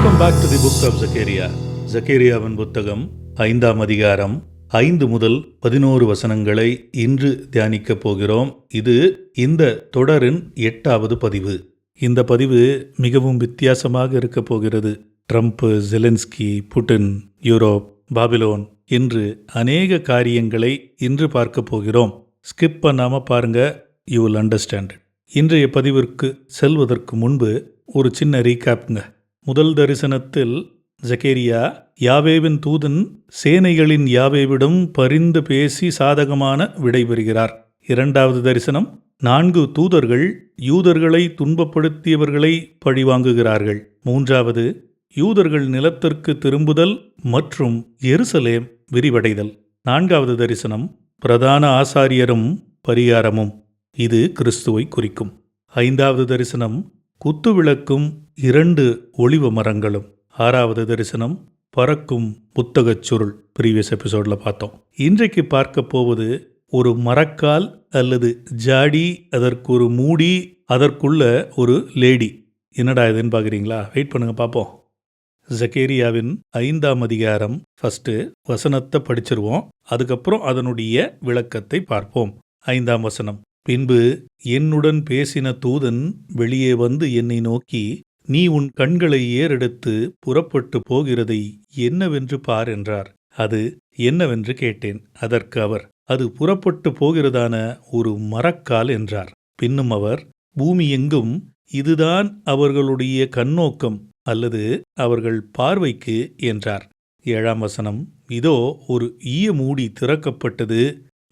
Welcome back to the book of Zechariah. ஜக்கேரியாவின் புத்தகம் 5ஆம் அதிகாரம் 5 முதல் 11 வசனங்களை இன்று தியானிக்கப் போகிறோம். இது இந்த தொடரின் 8வது பதிவு. இந்த பதிவு மிகவும் வித்தியாசமாக இருக்கப் போகிறது. Trump, Zelensky, Putin, Europe, Babylon என்று அநேக காரியங்களை இன்று பார்க்க போகிறோம். ஸ்கிப் பண்ணாம பாருங்க, யூ வில் அண்டர்ஸ்டாண்ட். இன்றைய பதிவிற்கு செல்வதற்கு முன்பு ஒரு சின்ன ரீகேப்ங்க. முதல் தரிசனத்தில் ஜக்கேரியா யாவேவின் தூதன் சேனைகளின் யாவேவிடம் பரிந்து பேசி சாதகமான விடை பெறுகிறார். 2வது தரிசனம் 4 தூதர்கள் யூதர்களை துன்பப்படுத்தியவர்களை பழிவாங்குகிறார்கள். 3வது யூதர்கள் நிலத்திற்கு திரும்புதல் மற்றும் எருசலேம் விரிவடைதல். 4வது தரிசனம் பிரதான ஆசாரியரும் பரிகாரமும். இது கிறிஸ்துவை குறிக்கும். 5வது தரிசனம் குத்துவிளக்கும் 2 ஒலிவ மரங்களும். 6வது தரிசனம் பறக்கும் புத்தகச் சுருள். ப்ரீவியஸ் எபிசோடில் பார்த்தோம். இன்றைக்கு பார்க்க போவது ஒரு மரக்கால் அல்லது ஜாடி, அதற்கு ஒரு மூடி, அதற்குள்ள ஒரு லேடி. என்னடா இதுன்னு பார்க்குறீங்களா? வெயிட் பண்ணுங்க, பார்ப்போம். ஜக்கேரியாவின் 5ஆம் அதிகாரம் ஃபர்ஸ்ட் வசனத்தை படிச்சிருவோம். அதுக்கப்புறம் அதனுடைய விளக்கத்தை பார்ப்போம். 5ஆம் வசனம். பின்பு என்னுடன் பேசின தூதன் வெளியே வந்து என்னை நோக்கி, நீ உன் கண்களை ஏறெடுத்து புறப்பட்டு போகிறதை என்னவென்று பார் என்றார். அது என்னவென்று கேட்டேன். அதற்கு அவர், அது புறப்பட்டு போகிறதான ஒரு மரக்கால் என்றார். பின்னும் அவர், பூமி எங்கும் இதுதான் அவர்களுடைய கண்ணோக்கம் அல்லது அவர்கள் பார்வைக்கு என்றார். 7ஆம் வசனம். இதோ ஒரு ஈய மூடி திறக்கப்பட்டது,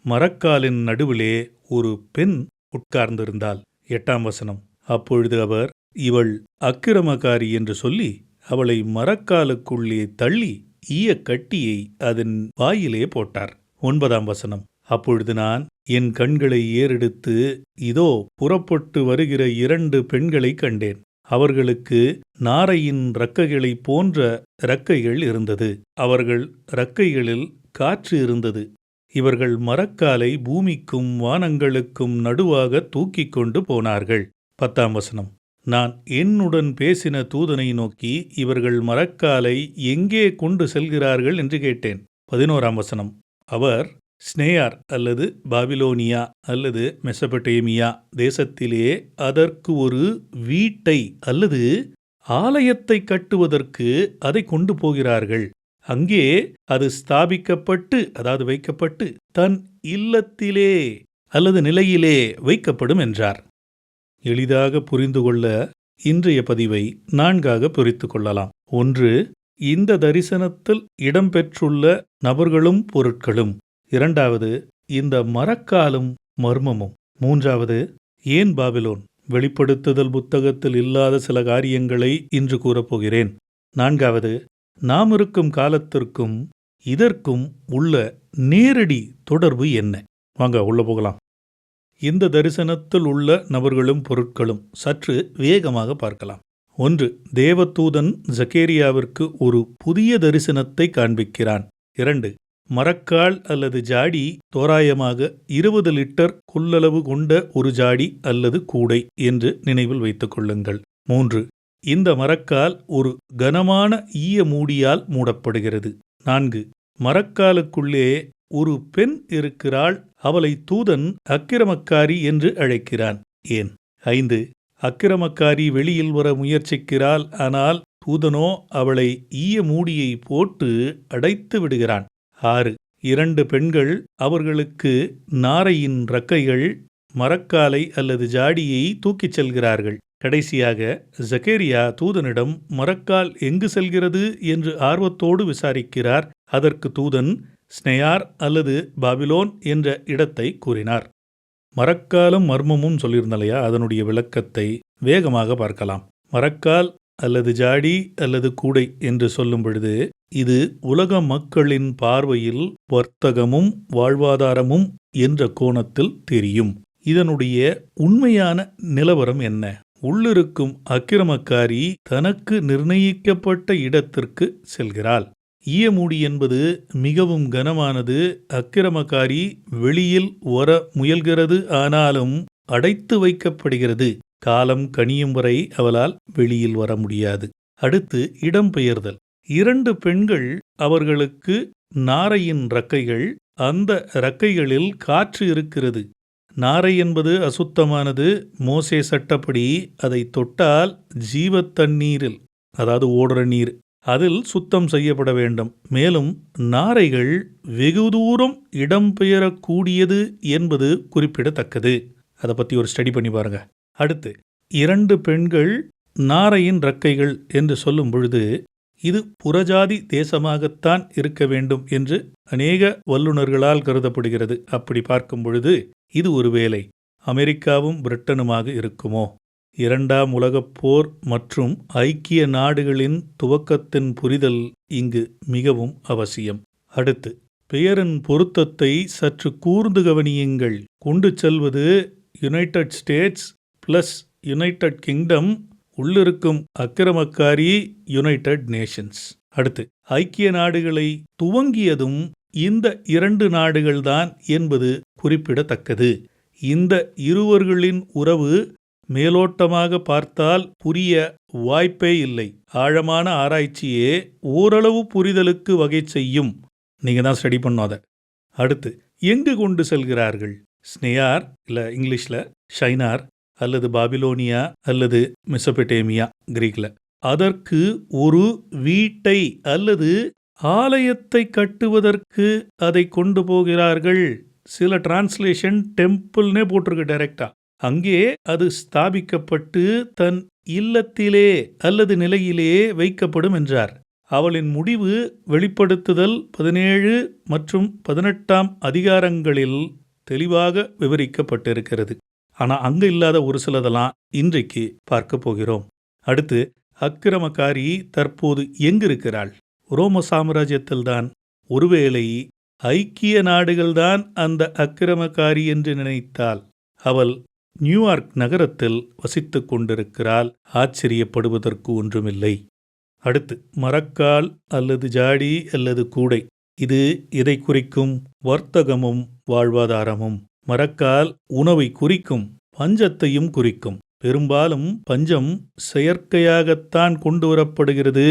மரக்காலின் நடுவிலே ஒரு பெண் உட்கார்ந்திருந்தாள். 8ஆம் வசனம். அப்பொழுது அவர், இவள் அக்கிரமக்காரி என்று சொல்லி அவளை மரக்காலுக்குள்ளே தள்ளி ஈய கட்டியை அதன் வாயிலே போட்டார். 9ஆம் வசனம். அப்பொழுது நான் என் கண்களை ஏறெடுத்து இதோ புறப்பட்டு வருகிற 2 பெண்களை கண்டேன். அவர்களுக்கு நாரையின் இறக்கைகளை போன்ற இறக்கைகள் இருந்தது. அவர்கள் இறக்கைகளில் காற்று இருந்தது. இவர்கள் மரக்காலை பூமிக்கும் வானங்களுக்கும் நடுவாக தூக்கி கொண்டு போனார்கள். 10ஆம் வசனம். நான் என்னுடன் பேசின தூதனை நோக்கி, இவர்கள் மரக்காலை எங்கே கொண்டு செல்கிறார்கள் என்று கேட்டேன். 11ஆம் வசனம். அவர் ஸ்னேயார் அல்லது பாபிலோனியா அல்லது மெசபடேமியா தேசத்திலே அதற்கு ஒரு வீட்டை அல்லது ஆலயத்தை கட்டுவதற்கு அதை கொண்டு போகிறார்கள். அங்கே அது ஸ்தாபிக்கப்பட்டு, அதாவது வைக்கப்பட்டு, தன் இல்லத்திலே அல்லது நிலையிலே வைக்கப்படும் என்றார். எளிதாக புரிந்து கொள்ள இன்றைய பதிவை 4ஆக பிரித்து கொள்ளலாம். 1. இந்த தரிசனத்தில் இடம்பெற்றுள்ள நபர்களும் பொருட்களும். 2வது இந்த மரக்காலும் மர்மமும். 3வது ஏன் பாபிலோன். வெளிப்படுத்துதல் புத்தகத்தில் இல்லாத சில காரியங்களை இன்று கூறப்போகிறேன். 4வது நாம் இருக்கும் காலத்திற்கும் இதற்கும் உள்ள நேரடி தொடர்பு என்ன? வாங்க உள்ள போகலாம். இந்த தரிசனத்தில் உள்ள நபர்களும் பொருட்களும் சற்று வேகமாக பார்க்கலாம். 1. தேவதூதன் ஜக்கேரியாவிற்கு ஒரு புதிய தரிசனத்தை காண்பிக்கிறான். 2. மரக்கால் அல்லது ஜாடி தோராயமாக 20 லிட்டர் கொள்ளளவு கொண்ட ஒரு ஜாடி அல்லது கூடை என்று நினைவில் வைத்துக் கொள்ளுங்கள். 3. இந்த மரக்கால் ஒரு கனமான ஈய மூடியால் மூடப்படுகிறது. 4. மரக்காலுக்குள்ளே ஒரு பெண் இருக்கிறாள். அவளை தூதன் அக்கிரமக்காரி என்று அழைக்கிறான். ஏன்? 5. அக்கிரமக்காரி வெளியில் வர முயற்சிக்கிறாள். ஆனால் தூதனோ அவளை ஈய மூடியை போட்டு அடைத்து விடுகிறான். 6. 2 பெண்கள், அவர்களுக்கு நாரையின் இறக்கைகள், மரக்காலை அல்லது ஜாடியை தூக்கிச் செல்கிறார்கள். கடைசியாக ஜக்கேரியா தூதனிடம் மரக்கால் எங்கு செல்கிறது என்று ஆர்வத்தோடு விசாரிக்கிறார். அதற்கு தூதன் ஸ்னேயார் அல்லது பாபிலோன் என்ற இடத்தை கூறினார். மரக்காலும் மர்மமும் சொல்லியிருந்தலையா, அதனுடைய விளக்கத்தை வேகமாக பார்க்கலாம். மரக்கால் அல்லது ஜாடி அல்லது கூடை என்று சொல்லும் பொழுது இது உலக மக்களின் பார்வையில் வர்த்தகமும் வாழ்வாதாரமும் என்ற கோணத்தில் தெரியும். இதனுடைய உண்மையான நிலவரம் என்ன? உள்ளிருக்கும் அக்கிரமக்காரி தனக்கு நிர்ணயிக்கப்பட்ட இடத்திற்கு செல்கிறாள். ஈயமூடி என்பது மிகவும் கனமானது. அக்கிரமக்காரி வெளியில் வர முயல்கிறது, ஆனாலும் அடைத்து வைக்கப்படுகிறது. காலம் கனியும் வரை அவளால் வெளியில் வர முடியாது. அடுத்து இடம்பெயர்தல். 2 பெண்கள், அவர்களுக்கு நாரையின் இறக்கைகள், அந்த இறக்கைகளில் காற்று இருக்கிறது. நாரை என்பது அசுத்தமானது. மோசே சட்டப்படி அதை தொட்டால் ஜீவத் தண்ணீரில், அதாவது ஓடுற நீர், அதில் சுத்தம் செய்யப்பட வேண்டும். மேலும் நாரைகள் வெகு தூரம் இடம்பெயரக்கூடியது என்பது குறிப்பிடத்தக்கது. அதை பற்றி ஒரு ஸ்டடி பண்ணி பாருங்க. அடுத்து 2 பெண்கள் நாரையின் இறக்கைகள் என்று சொல்லும் பொழுது இது புறஜாதி தேசமாகத்தான் இருக்க வேண்டும் என்று அநேக வல்லுநர்களால் கருதப்படுகிறது. அப்படி பார்க்கும் பொழுது இது ஒருவேளை அமெரிக்காவும் பிரிட்டனுமாக இருக்குமோ? 2ஆம் உலகப் போர் மற்றும் ஐக்கிய நாடுகளின் துவக்கத்தின் புரிதல் இங்கு மிகவும் அவசியம். அடுத்து பெயரின் பொருத்தத்தை சற்று கூர்ந்து கவனியுங்கள். கொண்டு செல்வது United states plus United kingdom, உள்ளிருக்கும் அக்கிரமக்காரி யுனைடெட் நேஷன்ஸ். அடுத்து ஐக்கிய நாடுகளை துவங்கியதும் இந்த 2 நாடுகள்தான் என்பது குறிப்பிடத்தக்கது. இந்த இருவர்களின் உறவு மேலோட்டமாக பார்த்தால் புரிய வாய்ப்பே இல்லை. ஆழமான ஆராய்ச்சியே ஓரளவு புரிதலுக்கு வகை செய்யும். நீங்க தான் ஸ்டடி பண்ணோம் அதை. அடுத்து எங்கு கொண்டு செல்கிறார்கள்? ஸ்னேயார், இல்லை இங்கிலீஷில் ஷைனார், அல்லது பாபிலோனியா, அல்லது மெசொபொட்டேமியா கிரீக்ல. அதற்கு ஒரு வீட்டை அல்லது ஆலயத்தை கட்டுவதற்கு அதை கொண்டு போகிறார்கள். சில டிரான்ஸ்லேஷன் டெம்பிள்னே போட்டிருக்கு டைரக்டா. அங்கே அது ஸ்தாபிக்கப்பட்டு தன் இல்லத்திலே அல்லது நிலையிலே வைக்கப்படும் என்றார். அவளின் முடிவு வெளிப்படுத்துதல் 17 மற்றும் 18ஆம் அதிகாரங்களில் தெளிவாக விவரிக்கப்பட்டிருக்கிறது. ஆனால் அங்கே இல்லாத ஒரு சிலதெல்லாம் இன்றைக்கு பார்க்க போகிறோம். அடுத்து அக்கிரமக்காரி தற்போது எங்கிருக்கிறாள்? ரோம சாம்ராஜ்யத்தில்தான். ஒருவேளை ஐக்கிய நாடுகள்தான் அந்த அக்கிரமக்காரி என்று நினைத்தால் அவள் நியூயார்க் நகரத்தில் வசித்து கொண்டிருக்கிறாள். ஆச்சரியப்படுவதற்கு ஒன்றுமில்லை. அடுத்து மரக்கால் அல்லது ஜாடி அல்லது கூடை. இது எதை குறிக்கும்? வர்த்தகமும் வாழ்வாதாரமும். மரக்கால் உணவை குறிக்கும், பஞ்சத்தையும் குறிக்கும். பெரும்பாலும் பஞ்சம் செயற்கையாகத்தான் கொண்டு வரப்படுகிறது.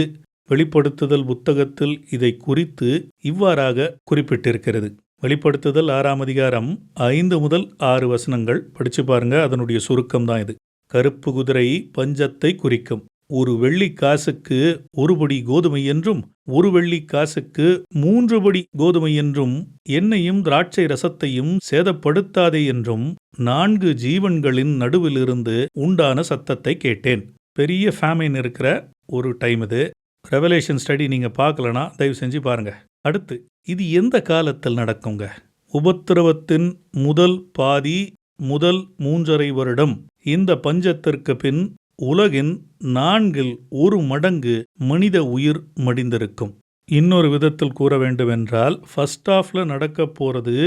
வெளிப்படுத்துதல் புத்தகத்தில் இதை குறித்து இவ்வாறாக குறிப்பிட்டிருக்கிறது. வெளிப்படுத்துதல் 6ஆம் அதிகாரம் 5 முதல் 6 வசனங்கள் படிச்சு பாருங்க. அதனுடைய சுருக்கம் தான் இது. கருப்பு குதிரை பஞ்சத்தை குறிக்கும். 1 வெள்ளி காசுக்கு 1 படி கோதுமை என்றும் 1 வெள்ளி காசுக்கு 3 படி கோதுமை என்றும் எண்ணெயும் திராட்சை ரசத்தையும் சேதப்படுத்தாதே என்றும் 4 ஜீவன்களின் நடுவிலிருந்து உண்டான சத்தத்தை கேட்டேன். பெரிய ஃபேமின் இருக்கிற ஒரு டைம் இது. ரெவலேஷன் ஸ்டடி நீங்க பார்க்கலனா தயவு செஞ்சு பாருங்க. அடுத்து இது எந்த காலத்தில் நடக்குங்க? உபத்திரவத்தின் முதல் பாதி, முதல் 3.5 வருடம். இந்த பஞ்சத்திற்கு பின் உலகின் 4/1 மடங்கு மனித உயிர் மடிந்திருக்கும். இன்னொரு விதத்தில் கூற வேண்டுமென்றால் ஃபர்ஸ்ட் ஹாஃப்ல நடக்க போறது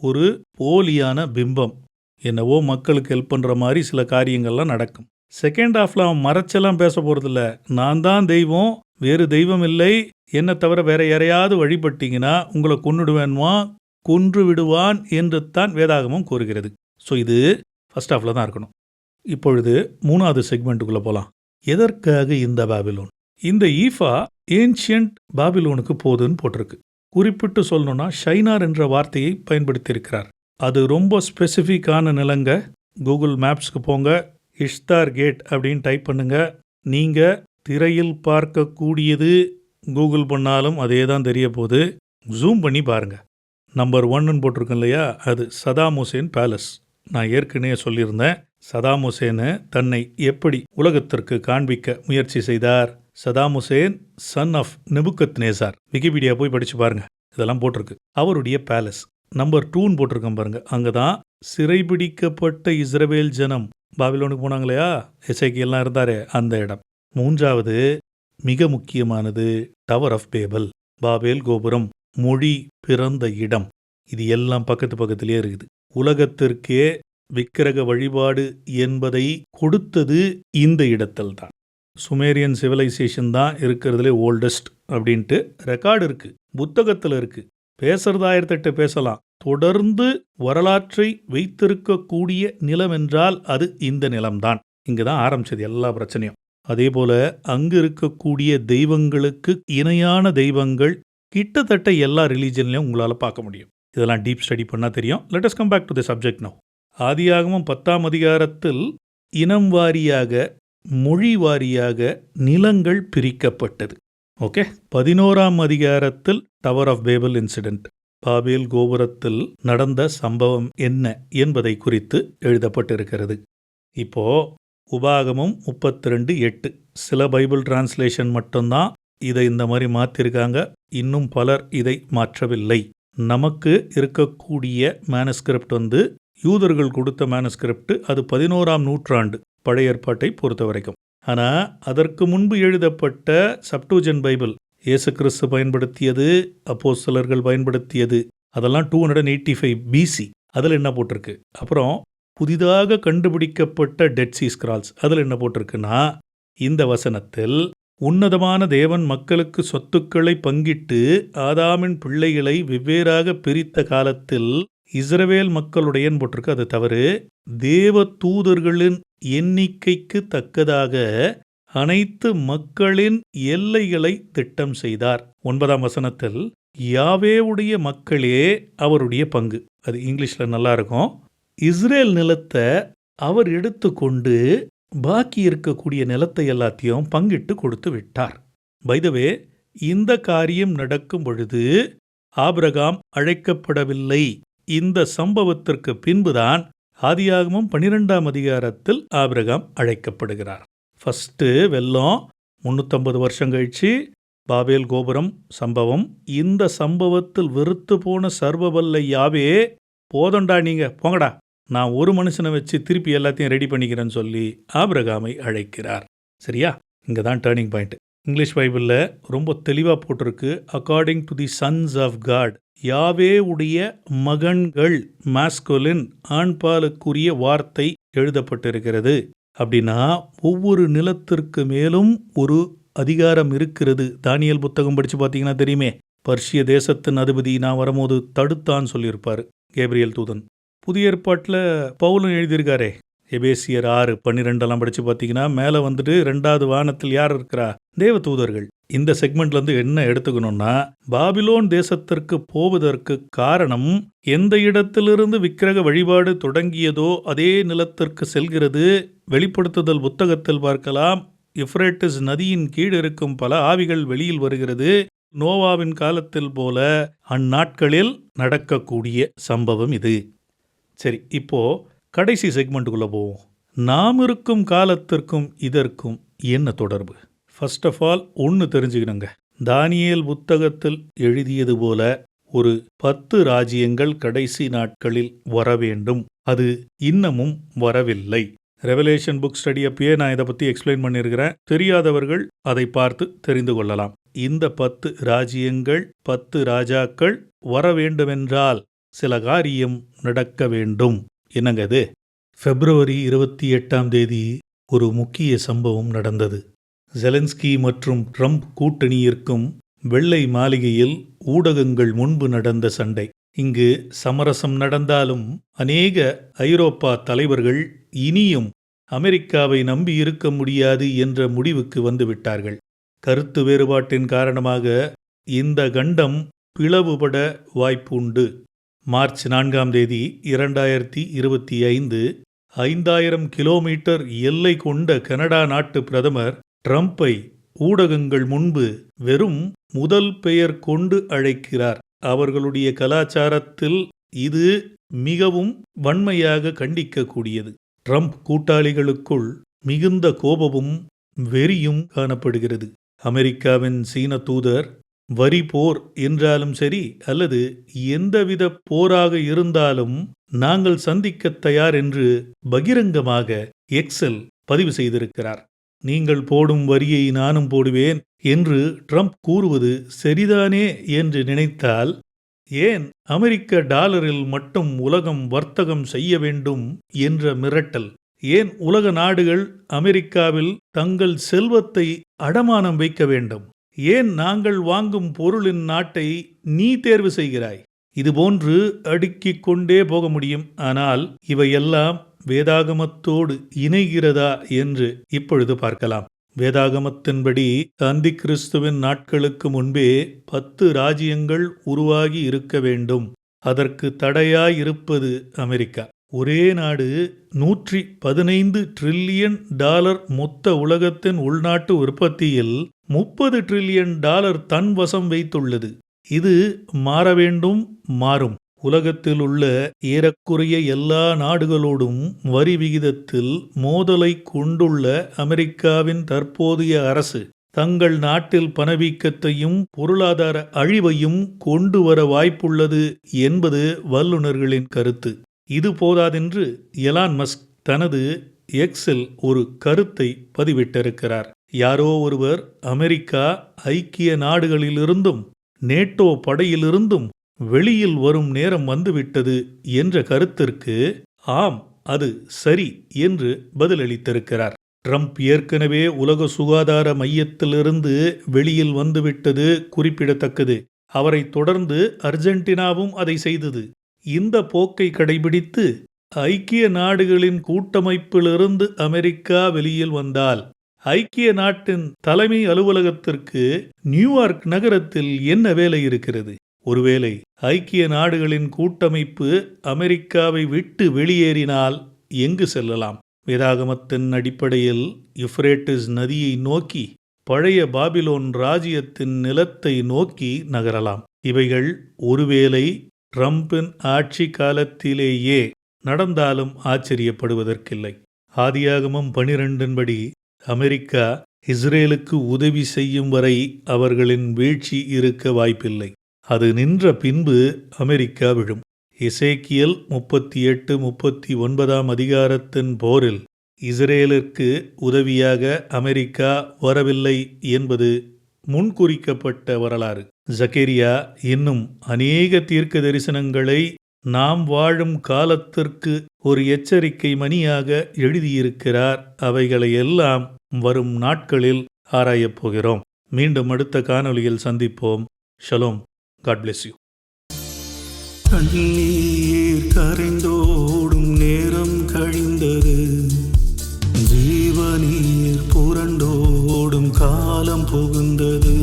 ஒரு போலியான பிம்பம். என்னவோ மக்களுக்கு ஹெல்ப் பண்ற மாதிரி சில காரியங்கள்லாம் நடக்கும். செகண்ட் ஹாஃப்ல அவன் மறைச்செல்லாம் பேச போறதில்ல. நான் தான் தெய்வம், வேறு தெய்வம் இல்லை, என்ன தவிர வேற யாரையாவது வழிபட்டீங்கன்னா உங்களை கொன்று விடுவான் என்று தான் வேதாகமம் கூறுகிறது. ஸோ இது ஃபர்ஸ்ட் ஹாஃப்ல தான் இருக்கணும். இப்பொழுது 3வது செக்மெண்ட்டுக்குள்ள போலாம். எதற்காக இந்த பாபிலோன்? இந்த ஈஃபா ஏன்ஷியன்ட் பாபிலோனுக்கு போகுதுன்னு போட்டிருக்கு. குறிப்பிட்டு சொல்லணும்னா ஷைனார் என்ற வார்த்தையை பயன்படுத்தியிருக்கிறார். அது ரொம்ப ஸ்பெசிஃபிக்கான நிலங்க. கூகுள் மேப்ஸ்க்கு போங்க, இஷ்தார் கேட் அப்படின்னு டைப் பண்ணுங்க. நீங்க திரையில் பார்க்கக்கூடியது கூகுள் பண்ணாலும் அதே தான் தெரிய போகுது. ஜூம் பண்ணி பாருங்க. நம்பர் 1ன்னு போட்டிருக்கேன் இல்லையா, அது சதாம் ஹுசேன் பேலஸ். நான் ஏற்கனவே சொல்லியிருந்தேன், சதாம் ஹுசேன் தன்னை எப்படி உலகத்திற்கு காண்பிக்க முயற்சி செய்தார். Saddam Hussein son of Nebuchadnezzar. Wikipedia போய் படிச்சு பாருங்க, இதெல்லாம் போட்டிருக்கு. அவருடைய பேலஸ். நம்பர் 2ன்னு போட்டிருக்கேன் பாருங்க. அங்கதான் சிறைபிடிக்கப்பட்ட இஸ்ரவேல் ஜனம் பாபிலோனுக்கு போனாங்க இல்லையா, எசேக்கியெல்லாம் இருந்தாரு, அந்த இடம். 3வது மிக முக்கியமானது டவர் ஆஃப் பேபல், பாபேல் கோபுரம், மொழி பிறந்த இடம். இது எல்லாம் பக்கத்திலேயே இருக்குது. உலகத்திற்கே விக்கிரக வழிபாடு என்பதை கொடுத்தது இந்த இடத்தில் தான். சுமேரியன் சிவிலைசேஷன் தான் இருக்கிறதுலே ஓல்டஸ்ட் அப்படின்ட்டு ரெக்கார்டு இருக்கு, புத்தகத்தில் இருக்கு. பேசுறது 1008 பேசலாம். தொடர்ந்து வரலாற்றை வைத்திருக்கக்கூடிய நிலம் என்றால் அது இந்த நிலம்தான். இங்கே தான் ஆரம்பிச்சது எல்லா பிரச்சனையும். அதேபோல அங்கு இருக்கக்கூடிய தெய்வங்களுக்கு இணையான தெய்வங்கள் கிட்டத்தட்ட எல்லா ரிலீஜன்லையும் உங்களால் பார்க்க முடியும். இதெல்லாம் டீப் ஸ்டடி பண்ணால் தெரியும். Let us come back to the subject now. ஆதியாகமம் 10ஆம் அதிகாரத்தில் இனம் வாரியாக, மொழி வாரியாக நிலங்கள் பிரிக்கப்பட்டது. ஓகே. 11ஆம் அதிகாரத்தில் டவர் ஆஃப் பேபல் இன்சிடென்ட், பாபேல் கோபுரத்தில் நடந்த சம்பவம் என்ன என்பதை குறித்து எழுதப்பட்டிருக்கிறது. இப்போ உபாகமம் 32:8 சில பைபிள் டிரான்ஸ்லேஷன் மட்டும்தான் இதை இந்த மாதிரி மாற்றிருக்காங்க. இன்னும் பலர் இதை மாற்றவில்லை. நமக்கு இருக்கக்கூடிய மேனுஸ்கிரிப்ட் யூதர்கள் கொடுத்த மேனுஸ்கிரிப்ட். அது 11ஆம் நூற்றாண்டு பழைய ஏற்பாட்டை பொறுத்த வரைக்கும். ஆனால் அதற்கு முன்பு எழுதப்பட்ட சப்டூஜன் பைபிள் இயேசு கிறிஸ்து பயன்படுத்தியது, அப்போஸ்தலர்கள் பயன்படுத்தியது, அதெல்லாம் 285 BC. அதில் என்ன போட்டிருக்கு? அப்புறம் புதிதாக கண்டுபிடிக்கப்பட்ட டெட் சீ ஸ்கிரால்ஸ், அதில் என்ன போட்டிருக்குன்னா, இந்த வசனத்தில் உன்னதமான தேவன் மக்களுக்கு சொத்துக்களை பங்கிட்டு ஆதாமின் பிள்ளைகளை வெவ்வேறாக பிரித்த காலத்தில் இஸ்ரவேல் மக்களுடையன்னு போட்டிருக்கு. அது தவறு. தேவ தூதர்களின் எண்ணிக்கைக்கு தக்கதாக அனைத்து மக்களின் எல்லைகளை திட்டம் செய்தார். 9ஆம் வசனத்தில் யாவேவுடைய மக்களே அவருடைய பங்கு. அது இங்கிலீஷில் நல்லா இருக்கும். இஸ்ரேல் நிலத்தை அவர் எடுத்துக்கொண்டு பாக்கி இருக்கக்கூடிய நிலத்தை எல்லாத்தையும் பங்கிட்டு கொடுத்து விட்டார். பை த வே, இந்த காரியம் நடக்கும் பொழுது ஆபிரகாம் அழைக்கப்படவில்லை. இந்த சம்பவத்திற்கு பின்புதான் ஆதியாகமம் 12ஆம் அதிகாரத்தில் ஆபிரகாம் அழைக்கப்படுகிறார். ஃபஸ்ட்டு வெள்ளம் 350 வருஷம் கழிச்சு பாபேல் கோபுரம் சம்பவம். இந்த சம்பவத்தில் வெறுத்து போன சர்வவல்ல யாவே, போதண்டா நீங்க போங்கடா, நான் ஒரு மனுஷனை வச்சு திருப்பி எல்லாத்தையும் ரெடி பண்ணிக்கிறேன்னு சொல்லி ஆபிரகாமை அழைக்கிறார். சரியா? இங்கே தான் டேர்னிங் பாயிண்ட். இங்கிலீஷ் பைபிளில் ரொம்ப தெளிவாக போட்டிருக்கு, according to the sons of God. Yahweh உடைய மகன்கள், மாஸ்குலின், ஆண்பாலுக்குரிய வார்த்தை எழுதப்பட்டிருக்கிறது. அப்படின்னா ஒவ்வொரு நிலத்திற்கு மேலும் ஒரு அதிகாரம் இருக்கிறது. தானியேல் புத்தகம் படித்து பார்த்தீங்கன்னா தெரியுமே, பர்ஷிய தேசத்தின் அதிபதி நான் வரும்போது தடுத்தான்னு சொல்லியிருப்பார் கேப்ரியல் தூதன். புதிய ஏற்பாட்டில் பவுலும் எழுதியிருக்காரே, எபேசியர் 6:12 படித்து பார்த்தீங்கன்னா மேலே 2வது வானத்தில் யார் இருக்கிறா? தேவ தூதர்கள். இந்த செக்மெண்ட்லேருந்து என்ன எடுத்துக்கணும்னா, பாபிலோன் தேசத்திற்கு போவதற்கு காரணம் எந்த இடத்திலிருந்து விக்கிரக வழிபாடு தொடங்கியதோ அதே நிலத்திற்கு செல்கிறது. வெளிப்படுத்துதல் புத்தகத்தில் பார்க்கலாம், யுப்ரேட்டிஸ் நதியின் கீழ் இருக்கும் பல ஆவிகள் வெளியில் வருகிறது. நோவாவின் காலத்தில் போல அந்நாட்களில் நடக்கக்கூடிய சம்பவம் இது. சரி, இப்போ கடைசி செக்மெண்ட்டுக்குள்ளே போவோம். நாம் இருக்கும் காலத்திற்கும் இதற்கும் என்ன தொடர்பு? ஃபர்ஸ்ட் ஆஃப் ஆல் ஒன்று தெரிஞ்சுக்கணுங்க. தானியேல் புத்தகத்தில் எழுதியது போல ஒரு 10 ராஜ்யங்கள் கடைசி நாட்களில் வர வேண்டும். அது இன்னமும் வரவில்லை. ரெவலேஷன் புக் ஸ்டடி அப்பயே நான் இதை பற்றி எக்ஸ்பிளைன் பண்ணியிருக்கிறேன். தெரியாதவர்கள் அதை பார்த்து தெரிந்து கொள்ளலாம். இந்த 10 ராஜ்யங்கள், 10 ராஜாக்கள் வர வேண்டுமென்றால் சில காரியம் நடக்க வேண்டும். என்னங்க அது? February 28 ஒரு முக்கிய சம்பவம் நடந்தது. ஜெலன்ஸ்கி மற்றும் ட்ரம்ப் கூட்டணியிற்கும் வெள்ளை மாளிகையில் ஊடகங்கள் முன்பு நடந்த சண்டை. இங்கு சமரசம் நடந்தாலும் அநேக ஐரோப்பா தலைவர்கள் இனியும் அமெரிக்காவை நம்பி இருக்க முடியாது என்ற முடிவுக்கு வந்துவிட்டார்கள். கருத்து வேறுபாட்டின் காரணமாக இந்த கண்டம் பிளவுபட வாய்ப்பு உண்டு. மார்ச் 4 2025 5000 கிலோமீட்டர் எல்லை கொண்ட கனடா நாட்டு பிரதமர் ட்ரம்பை ஊடகங்கள் முன்பு வெறும் முதல் பெயர் கொண்டு அழைக்கிறார். அவர்களுடைய கலாச்சாரத்தில் இது மிகவும் வன்மையாக கண்டிக்கக்கூடியது. ட்ரம்ப் கூட்டாளிகளுக்குள் மிகுந்த கோபமும் வெறியும் காணப்படுகிறது. அமெரிக்காவின் சீன தூதர் வரி போர் என்றாலும் சரி அல்லது எந்தவித போராக இருந்தாலும் நாங்கள் சந்திக்க தயார் என்று பகிரங்கமாக எக்ஸில் பதிவு செய்திருக்கிறார். நீங்கள் போடும் வரியை நானும் போடுவேன் என்று ட்ரம்ப் கூறுவது சரிதானே என்று நினைத்தால், ஏன் அமெரிக்க டாலரில் மட்டும் உலகம் வர்த்தகம் செய்ய வேண்டும் என்ற மிரட்டல்? ஏன் உலக நாடுகள் அமெரிக்காவில் தங்கள் செல்வத்தை அடமானம் வைக்க வேண்டும்? ஏன் நாங்கள் வாங்கும் பொருளின் நாட்டை நீ தேர்வு செய்கிறாய்? இதுபோன்று அடுக்கிக் கொண்டே போக முடியும். ஆனால் இவையெல்லாம் வேதாகமத்தோடு இணைகிறதா என்று இப்பொழுது பார்க்கலாம். வேதாகமத்தின்படி அந்தி கிறிஸ்துவின் நாட்களுக்கு முன்பே 10 ராஜ்யங்கள் உருவாகி இருக்க வேண்டும். அதற்கு தடையாயிருப்பது அமெரிக்கா. ஒரே நாடு $115 டிரில்லியன் மொத்த உலகத்தின் உள்நாட்டு உற்பத்தியில் $30 டிரில்லியன் தன் வசம் வைத்துள்ளது. இது மாற வேண்டும், மாறும். உலகத்தில் உள்ள ஏறக்குறைய எல்லா நாடுகளோடும் வரி விகிதத்தில் மோதலை கொண்டுள்ள அமெரிக்காவின் தற்போதைய அரசு தங்கள் நாட்டில் பணவீக்கத்தையும் பொருளாதார அழிவையும் கொண்டு வர வாய்ப்புள்ளது என்பது வல்லுநர்களின் கருத்து. இது போதாதென்று எலான் மஸ்க் தனது எக்ஸில் ஒரு கருத்தை பதிவிட்டிருக்கிறார். யாரோ ஒருவர் அமெரிக்கா ஐக்கிய நாடுகளிலிருந்தும் நேட்டோ படையிலிருந்தும் வெளியில் வரும் நேரம் வந்துவிட்டது என்ற கருத்திற்கு ஆம், அது சரி என்று பதிலளித்திருக்கிறார். ட்ரம்ப் ஏற்கனவே உலக சுகாதார மையத்திலிருந்து வெளியில் வந்துவிட்டது குறிப்பிடத்தக்கது. அவரை தொடர்ந்து அர்ஜென்டினாவும் அதை செய்தது. இந்த போக்கை கடைபிடித்து ஐக்கிய நாடுகளின் கூட்டமைப்பிலிருந்து அமெரிக்கா வெளியில் வந்தால் ஐக்கிய நாட்டின் தலைமை அலுவலகத்திற்கு நியூயார்க் நகரத்தில் என்ன வேலை இருக்கிறது? ஒருவேளை ஐக்கிய நாடுகளின் கூட்டமைப்பு அமெரிக்காவை விட்டு வெளியேறினால் எங்கு செல்லலாம்? வேதாகமத்தின் அடிப்படையில் யுப்ரேட்டிஸ் நதியை நோக்கி பழைய பாபிலோன் ராஜ்யத்தின் நிலத்தை நோக்கி நகரலாம். இவைகள் ஒருவேளை ட்ரம்பின் ஆட்சி காலத்திலேயே நடந்தாலும் ஆச்சரியப்படுவதற்கில்லை. ஆதியாகமம் 12 அமெரிக்கா இஸ்ரேலுக்கு உதவி செய்யும் வரை அவர்களின் வீழ்ச்சி இருக்க வாய்ப்பில்லை. அது நின்ற பின்பு அமெரிக்கா விழும். எசேக்கியல் 38-39 அதிகாரத்தின் போரில் இஸ்ரேலுக்கு உதவியாக அமெரிக்கா வரவில்லை என்பது முன்குறிக்கப்பட்ட வரலாறு. ஜக்கரியா இன்னும் அநேக தீர்க்க தரிசனங்களை நாம் வாழும் காலத்திற்கு ஒரு எச்சரிக்கை மணியாக எழுதியிருக்கிறார். அவைகளையெல்லாம் வரும் நாட்களில் ஆராயப் போகிறோம். மீண்டும் அடுத்த காணொளியில் சந்திப்போம். ஷலோம். God bless you. கண்ணீர் கரைந்தோடும் நேரம் கழிந்தது, ஜீவநீர் புரண்டோடும் காலம் புகுந்தது.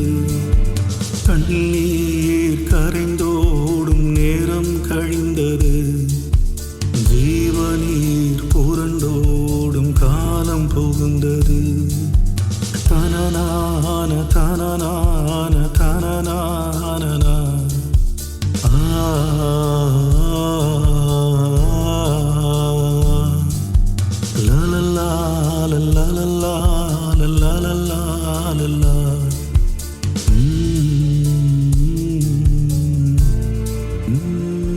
கண்ணீர் கரைந்தோடும் நேரம் கழிந்தது, ஜீவநீர் புரண்டோடும் காலம் புகுந்தது. தனனான தனனான தனனான la la la la la la la la la la la. Mm-hmm.